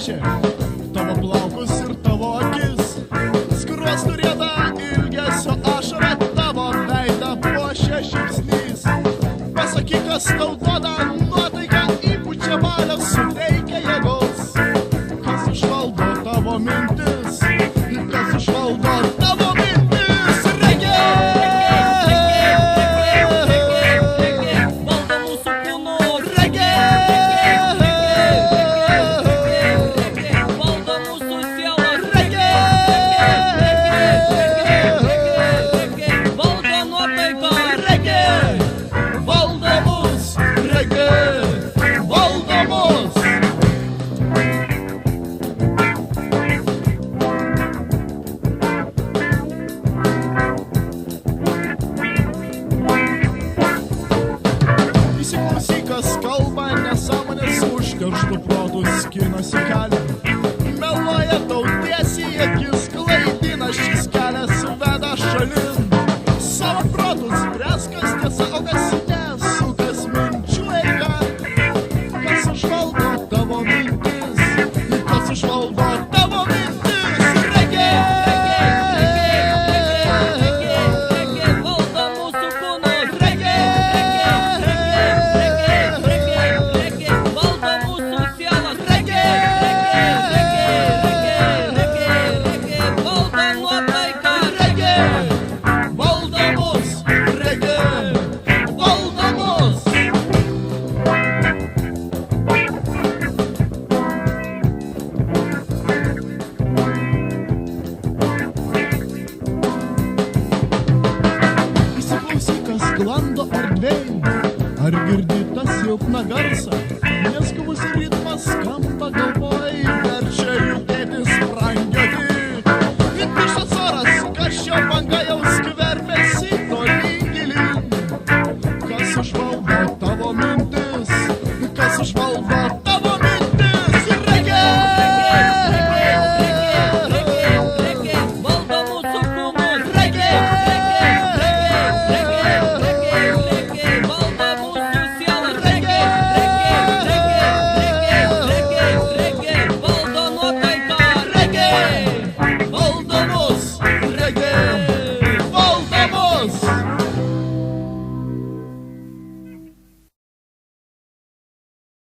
piešė tavo plaukus ir tavo akis, skruostų rieda ilgesio ašara, tavo veidą puošia šypsnys. Pasakyk, kas tau duoda nuotaiką, įpučia valią, suteikia jėgos. Kas užvaldo tavo mintis, kas užvaldo tavo mintis, regė! Valdo mūsų kūnų, Regė! valdo mūsų sielą, Regė! valdo nuotaiką, Regė! Valdo mus! Regė! Valdo mus! Įsiklausyk, kas kalba nesąmonės, užterštų protų skinasi kelią. Meluoja tau tiesiai į akis, klaidina, šis kelias veda šalin. Savo protus spręs, kas tiesa, o kas nesu, kas minčių eiga. Kas užvaldo tavo mintis, kas užvaldo tavo mintis, regė! valdo mūsų kūnų, Regė! valdo mūsų sielą, Regė! valdo nuotaiką, Regė! Valdo mus! Regė! Valdo mus! Įsiklausyk, kas sklando erdvėj, ar girdi tą silpną garsą, neskubus ritmas skamba gal